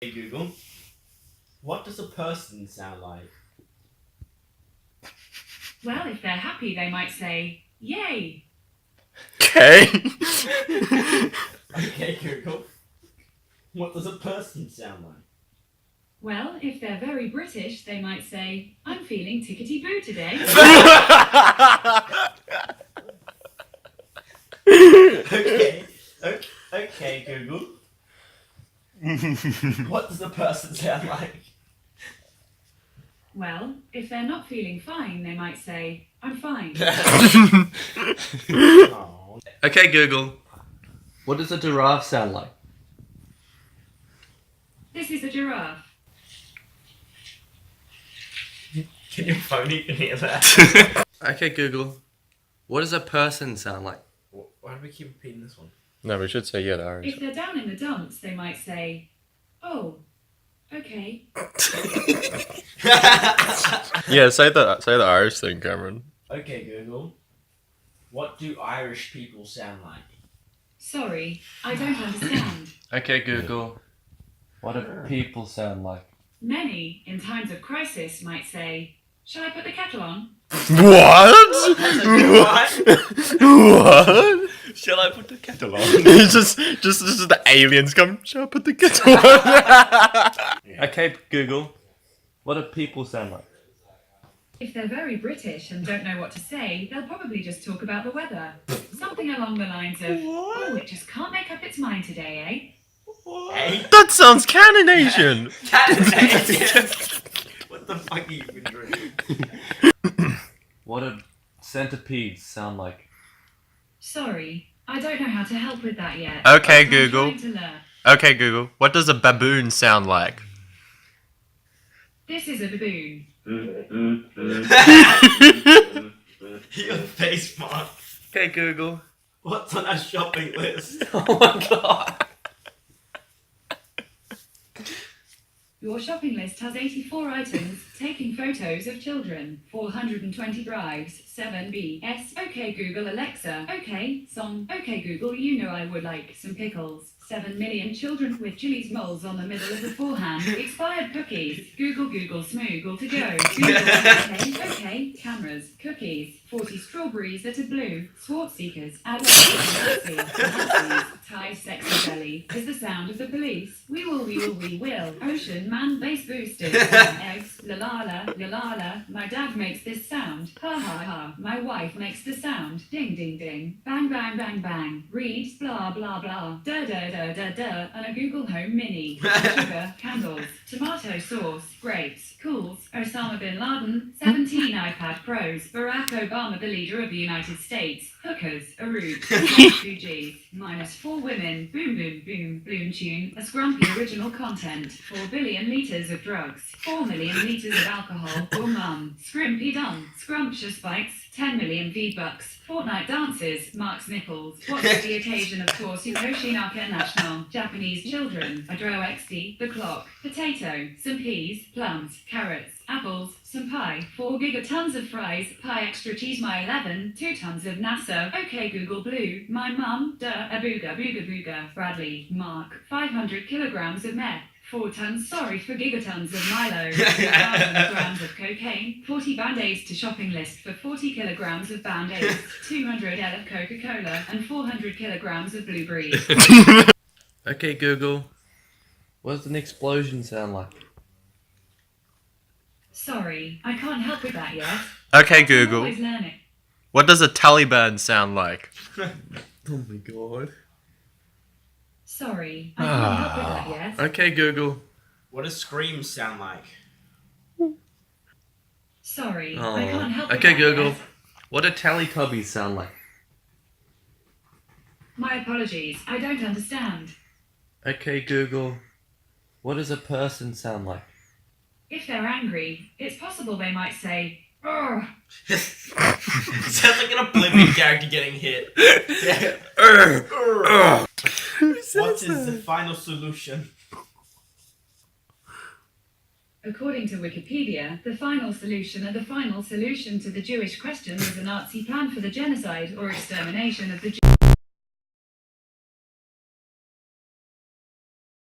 Hey Google, what does a person sound like? Well, if they're happy, they might say, yay! Okay. Okay Google, what does a person sound like? Well, if they're very British, they might say, I'm feeling tickety-boo today. Okay Google, what does a person sound like? Well, if they're not feeling fine, they might say, I'm fine. Aw. Okay, Google. What does a giraffe sound like? This is a giraffe. Can your phone even hear that? Okay, Google. What does a person sound like? Why do we keep repeating this one? No, we should say yeah, the Irish. If they're down in the dumps, they might say, oh, okay. Yeah, say the Irish thing, Cameron. Okay Google, what do Irish people sound like? Sorry, I don't understand. Okay, Google. What do people sound like? Many, in times of crisis, might say, shall I put the kettle on? What? What? Shall I put the kettle on? It's just the aliens come. Shall I put the kettle on? Okay, Google. What do people sound like? If they're very British and don't know what to say, they'll probably just talk about the weather. Something along the lines of, oh, it just can't make up its mind today, Hey? That sounds Canadian. What the fuck are you been drinking? What do centipedes sound like? eh? Sorry, I don't know how to help with that yet. Okay, I'm Google. trying to learn. Okay, Google. What does a baboon sound like? This is a baboon. Your face, Mark. Okay, Google. What's on our shopping list? Oh my god. Your shopping list has 84 items, taking photos of children, 420 drives, 7 BS. Okay Google Alexa. Okay, song. Okay Google, you know I would like some pickles. 7 million children with chilies moles on the middle of the forehand. Expired cookies. Google Smoogle to go. Google, okay, cameras, cookies. 40 strawberries that are blue. Swart seekers. Adults. Thai sexy belly. Is the sound of the police. We will. Ocean man bass boosters. Eggs. La la la, la la la. My dad makes this sound. Ha ha ha. My wife makes the sound. Ding ding ding. Bang bang bang bang. Reads blah blah blah. Da da da da da. And a Google Home Mini. Sugar. Candles. Tomato sauce. Grapes. Cools. Osama bin Laden. 17 iPad Pros. Barack Obama, the leader of the United States. Hookers. A root. Fugees. -4 women. Boom boom boom. Bloom tune. A scrumpy original content. 4 billion litres of drugs. 4 million litres of alcohol. Or mum. Scrimpy done. Scrumptious bikes. 10 million V-Bucks. Fortnite dances. Mark's nipples. What's the occasion of Torsu Koshinaka National? Japanese children. A Dro XD. The clock. Potato. Some peas. Plums. Carrots. Apples. Some pie. 4 gigatons of fries. Pie extra cheese my 11. 2 tons of NASA. Okay Google Blue. My mum. Duh. A booga booga booga. Bradley. Mark. 500 kilograms of meth. 4 tons, sorry, for gigatons of Milo, 2,000 grams of cocaine, 40 Band-Aids to shopping list for 40 kilograms of Band-Aids, 200 L of Coca-Cola, and 400 kilograms of blueberries. Okay, Google. What does an explosion sound like? Sorry, I can't help with that yet. Okay, I'm Google. always learning. What does a Taliban sound like? Oh my god. Sorry, I can't help with that yet. Okay, Google. What do screams sound like? Sorry, I can't help with Okay, that Google. yet. What do Teletubbies sound like? My apologies, I don't understand. Okay, Google. What does a person sound like? If they're angry, it's possible they might say, "Urgh." Sounds like an Oblivion character getting hit. What is the final solution? According to Wikipedia, the final solution to the Jewish question is a Nazi plan for the genocide or extermination of the Jews.